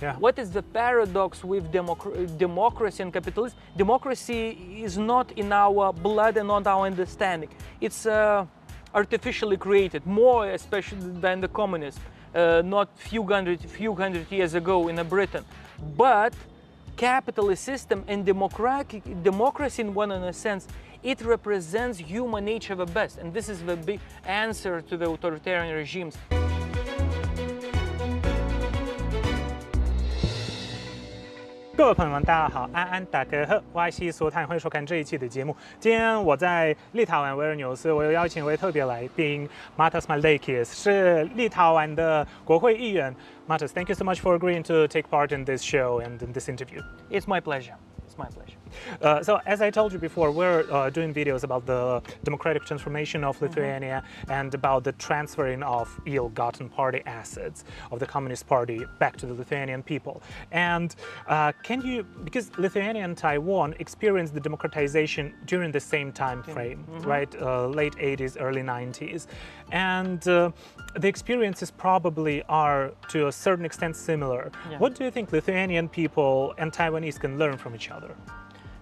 Yeah. What is the paradox with democracy and capitalism? Democracy is not in our blood and not our understanding. It's artificially created, more especially than the communism, not few hundred years ago in Britain. But capitalist system and democracy in one, in a sense, it represents human nature the best. And this is the big answer to the authoritarian regimes. 各位朋友们，大家好，安安大家好，我是斯坦，欢迎收看这一期的节目。今天我在立陶宛维尔纽斯，我有邀请一位特别来宾 Matas Maldeikis， 是立陶宛的国会议员。Matas, thank you so much for agreeing to take part in this show and in this interview. It's my pleasure. It's my pleasure. So as I told you before, we're doing videos about the democratic transformation of Lithuania and about the transferring of ill-gotten party assets of the Communist Party back to the Lithuanian people. And can you, because Lithuania and Taiwan experienced the democratization during the same time frame, right? Late 80s, early 90s. And the experiences probably are to a certain extent similar. Yeah. What do you think Lithuanian people and Taiwanese can learn from each other?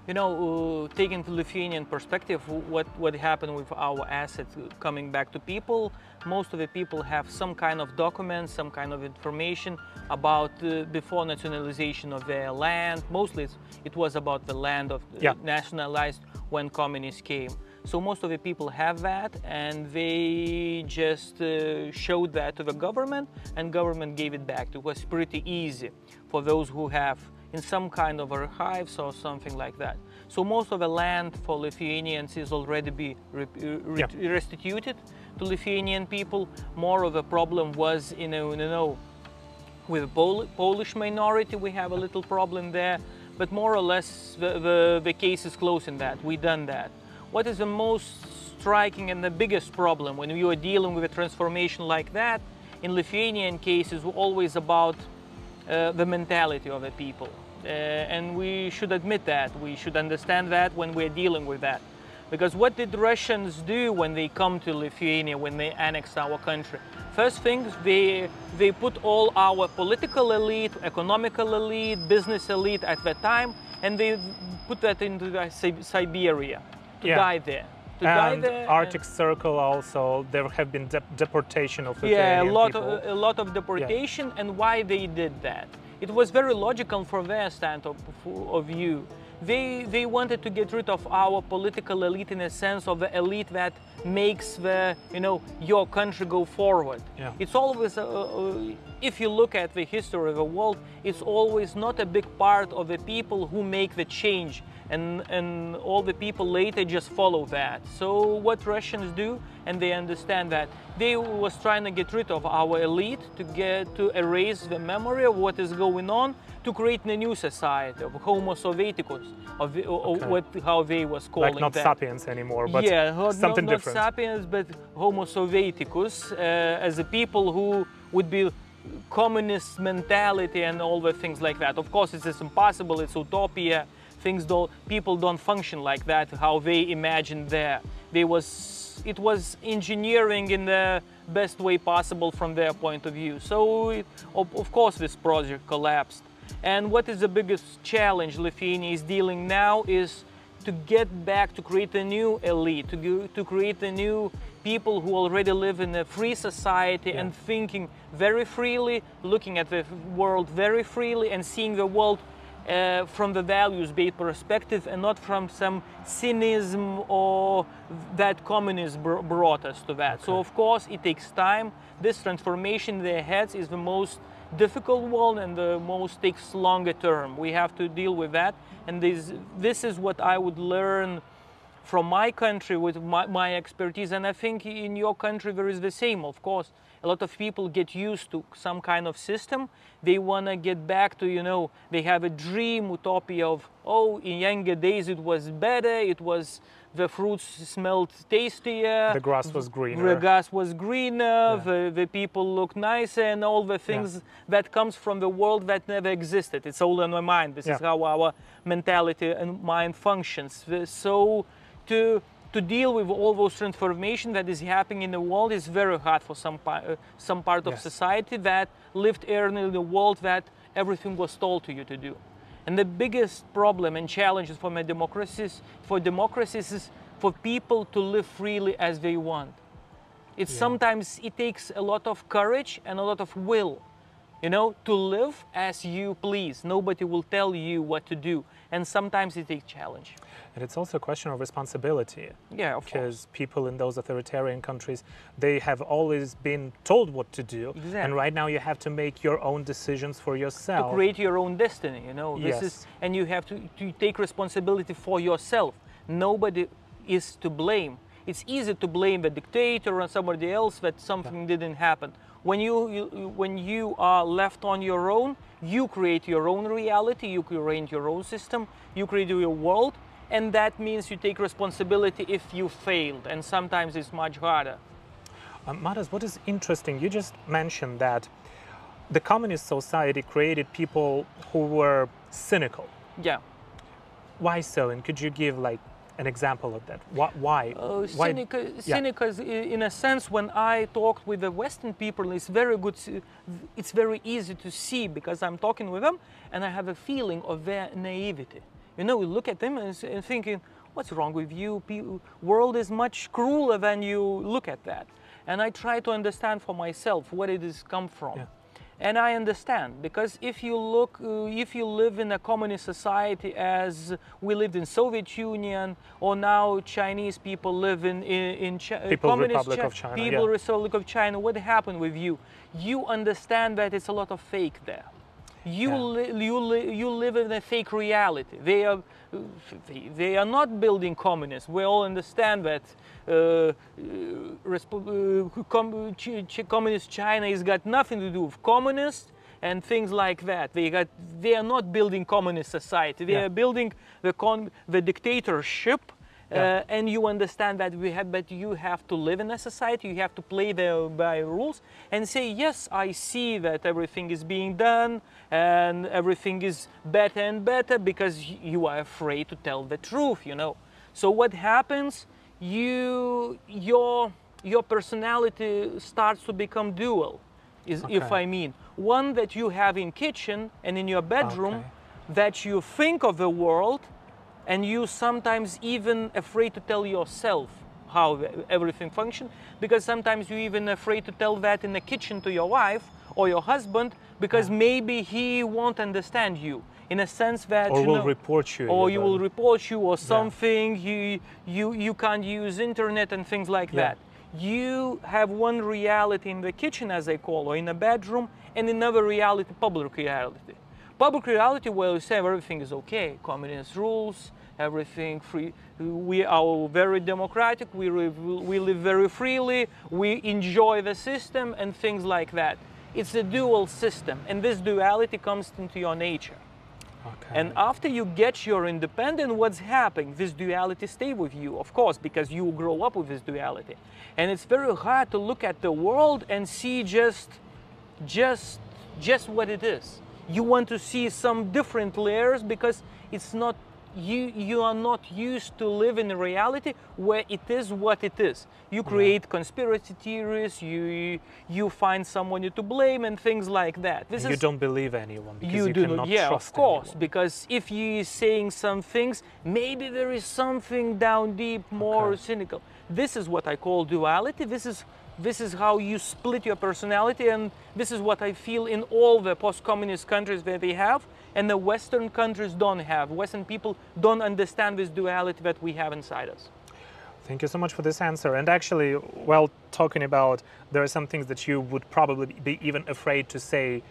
You know, taking the Lithuanian perspective, what happened with our assets coming back to people, most of the people have some kind of documents, some kind of information about before nationalization of their land. Mostly it was about the land of nationalized when communists came. So most of the people have that, and they just showed that to the government, and government gave it back. It was pretty easy for those who have in some kind of archives or something like that. So most of the land for Lithuanians is already restituted to Lithuanian people. More of a problem was, you know, with the Polish minority, we have a little problem there, but more or less the case is closed in that. We've done that. What is the most striking and the biggest problem when you are dealing with a transformation like that? In Lithuanian case, is always about the mentality of the people. And we should admit that. We should understand that when we're dealing with that. Because what did Russians do when they come to Lithuania, when they annexed our country? First thing, they put all our political elite, economical elite, business elite at that time, and they put that into Siberia to die there. And Arctic Circle also, there have been deportation of Lithuanian people. A lot of deportation, and why they did that? It was very logical from their stand of view. They wanted to get rid of our political elite in a sense of the elite that makes the, you know, your country go forward. Yeah. It's always, if you look at the history of the world, it's always not a big part of the people who make the change. And all the people later just follow that. So what Russians do, and they understand that, they was trying to get rid of our elite to erase the memory of what is going on, to create a new society of Homo Sovieticus, how they was calling like not that. sapiens anymore, but something different. Not sapiens, but Homo Sovieticus, as a people who would be communist mentality and all the things like that. Of course, it's impossible, it's utopia. People don't function like that, how they imagined there. It was engineering in the best way possible from their point of view. So, of course, this project collapsed. And what is the biggest challenge Lithuania is dealing now is to get back, to create a new elite, to create a new people who already live in a free society and thinking very freely, looking at the world very freely and seeing the world from the values-based perspective and not from some cynicism or that communism brought us to that. So of course it takes time. This transformation in their heads is the most difficult one and the most takes longer term. We have to deal with that, and this is what I would learn from my country with my expertise, and I think in your country there is the same, of course. A lot of people get used to some kind of system. They want to get back to, you know, they have a dream, utopia of, oh, in younger days it was better, it was, the fruits smelled tastier. The grass was greener. The grass was greener, the people look nicer, and all the things that comes from the world that never existed. It's all in my mind. This is how our mentality and mind functions. So to deal with all those transformation that is happening in the world is very hard for some part of society that lived earlier in the world that everything was told to you to do. And the biggest problem and challenges for democracies is for people to live freely as they want. Sometimes it takes a lot of courage and a lot of will, you know, to live as you please. Nobody will tell you what to do. And sometimes it takes challenge. And it's also a question of responsibility. Yeah, of course. Because people in those authoritarian countries, they have always been told what to do. Exactly. And right now you have to make your own decisions for yourself. To create your own destiny, you know. And you have to take responsibility for yourself. Nobody is to blame. It's easy to blame the dictator or somebody else that something didn't happen. When you are left on your own, you create your own reality, you create your own system, you create your world, and that means you take responsibility if you failed, and sometimes it's much harder. Matas, what is interesting, you just mentioned that the communist society created people who were cynical. Yeah. Why so? And could you give like an example of that? Why? Cynical, in a sense, when I talked with the Western people, it's very good. It's very easy to see because I'm talking with them, and I have a feeling of their naivety. You know, you look at them and thinking, "What's wrong with you? World is much crueler than you look at that." And I try to understand for myself where it has come from. Yeah. And I understand, because if you live in a communist society as we lived in Soviet Union, or now Chinese people live in People's Republic of China, People Republic of China, what happened with you? You understand that it's a lot of fake there. You live in a fake reality. They are not building communists. We all understand that communist China has got nothing to do with communists and things like that. They are not building communist society. They are building the dictatorship. And you understand that you have to live in a society, you have to play by rules and say, yes, I see that everything is being done and everything is better and better because you are afraid to tell the truth, you know. So what happens, your personality starts to become dual, if I mean. One that you have in kitchen and in your bedroom, that you think of the world, and you sometimes even afraid to tell yourself how everything functions, because sometimes you're even afraid to tell that in the kitchen to your wife or your husband, because maybe he won't understand you, in a sense that or will report you, or you will report you, or something. You can't use internet and things like that. You have one reality in the kitchen, as I call, or in a bedroom, and another reality, public reality. Public reality, where you say everything is okay, communist rules, everything free. We are very democratic. We live very freely. We enjoy the system and things like that. It's a dual system, and this duality comes into your nature. And after you get your independence, what's happening? This duality stays with you, of course, because you grow up with this duality. And it's very hard to look at the world and see just what it is. You want to see some different layers because it's not you are not used to live in a reality where it is what it is. You create conspiracy theories, you find someone to blame and things like that. You don't believe anyone because you cannot trust of course, anyone. because if you're saying some things, maybe there is something down deep more cynical. This is what I call duality. This is how you split your personality, and this is what I feel in all the post-communist countries that they have, and the Western countries don't have. Western people don't understand this duality that we have inside us. Thank you so much for this answer. And actually, while talking about, there are some things that you would probably be even afraid to say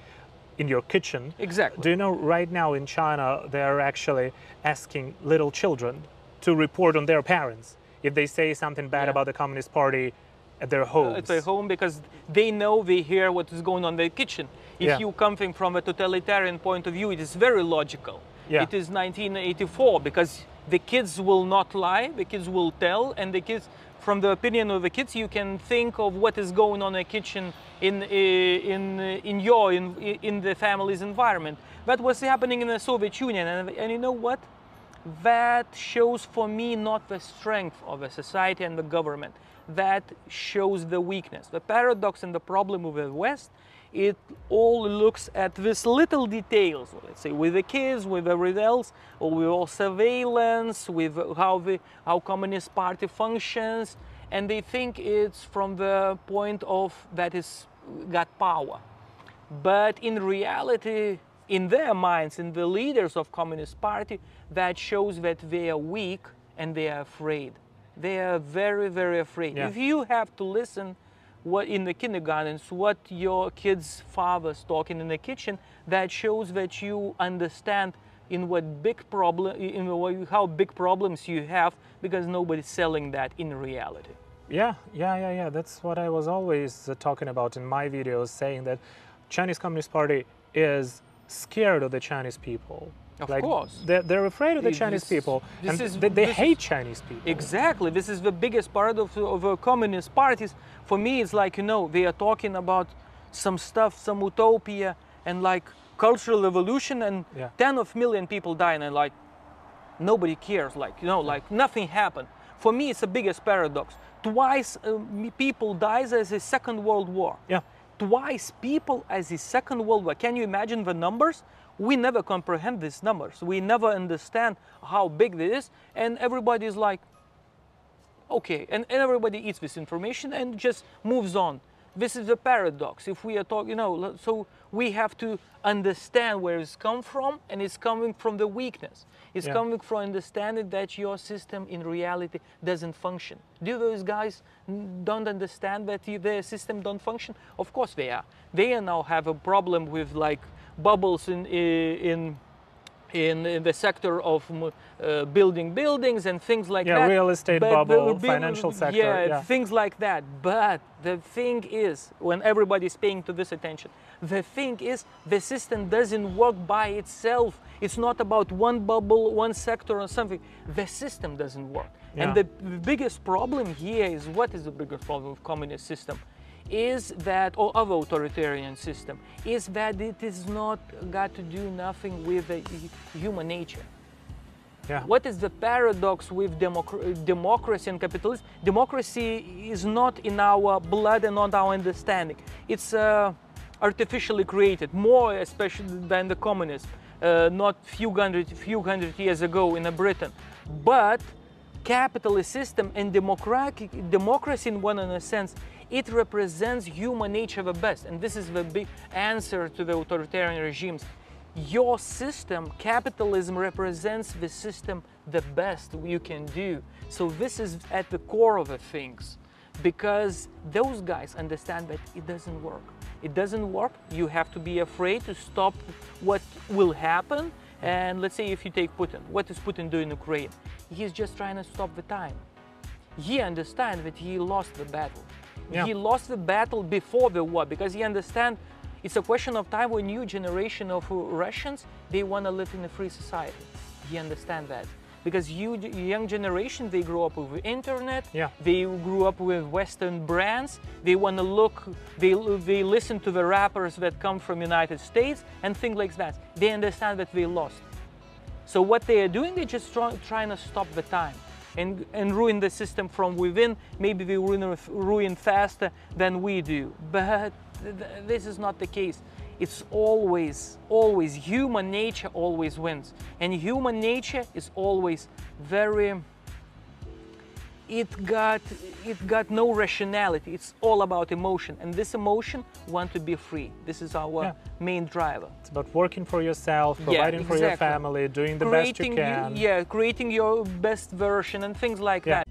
in your kitchen. Exactly. Do you know right now in China, they are actually asking little children to report on their parents if they say something bad about the Communist Party at their homes. At their home, because they know, they hear what is going on in their kitchen. If you come from a totalitarian point of view, it is very logical. It is 1984, because the kids will not lie, the kids will tell, and the kids, from the opinion of the kids, you can think of what is going on in the kitchen in the family's environment. That was happening in the Soviet Union, and you know what? That shows for me not the strength of the society and the government. That shows the weakness. The paradox and the problem with the West it all looks at these little details, let's say with the kids, with everything else, or with all surveillance, with how Communist Party functions, and they think it's from the point of that it's got power. But in reality, in their minds, in the leaders of Communist Party, that shows that they are weak and they are afraid. They are very, very afraid. Yeah. If you have to listen what in the kindergartens, what your kid's father's talking in the kitchen, that shows that you understand in what big problem, how big problems you have, because nobody's selling that in reality. Yeah. That's what I was always talking about in my videos, saying that Chinese Communist Party is scared of the Chinese people. Of course. They're afraid of the Chinese people, and they hate Chinese people. Exactly. This is the biggest part of communist parties. For me, it's like, you know, they are talking about some stuff, some utopia, and like cultural evolution, and 10 of million people dying, and like nobody cares, like, you know, like nothing happened. For me, it's the biggest paradox. Twice people dies as a Second World War. Yeah. Twice people as a Second World War. Can you imagine the numbers? We never comprehend these numbers. We never understand how big this is, and everybody is like, okay, and everybody eats this information and just moves on. This is the paradox. If we are talking, you know, so we have to understand where it's come from, and it's coming from the weakness. It's coming from understanding that your system in reality doesn't function. Do those guys don't understand that their system don't function? Of course they are. They now have a problem with like bubbles in the sector of building buildings and things like that. Yeah, real estate bubble, financial sector. Things like that. But the thing is, when everybody's paying to this attention, the thing is the system doesn't work by itself. It's not about one bubble, one sector or something. The system doesn't work. And the biggest problem here is, what is the biggest problem with communist system? Is that, or other authoritarian system, is that it is not got to do nothing with the human nature. Yeah. What is the paradox with democracy and capitalism? Democracy is not in our blood and not our understanding. It's artificially created, more especially than the communists, not few hundred years ago in Britain. But capitalist system and democracy in one, in a sense, it represents human nature the best. And this is the big answer to the authoritarian regimes. Your system, capitalism, represents the system the best you can do. So this is at the core of the things, because those guys understand that it doesn't work. It doesn't work. You have to be afraid to stop what will happen. And let's say if you take Putin, what is Putin doing in Ukraine? He's just trying to stop the time. He understands that he lost the battle. Yeah. He lost the battle before the war, because he understands it's a question of time when new generation of Russians, they want to live in a free society. He understands that. Because young generation, they grew up with the internet, they grew up with Western brands, they want to look, they listen to the rappers that come from United States and things like that. They understand that they lost. So what they are doing, they're just trying to stop the time and ruin the system from within. Maybe they ruin faster than we do, but this is not the case. It's always human nature always wins, and human nature is always very, it got no rationality. It's all about emotion, and this emotion want to be free. This is our main driver. It's about working for yourself, providing for your family, doing the best you can. Creating your best version and things like that.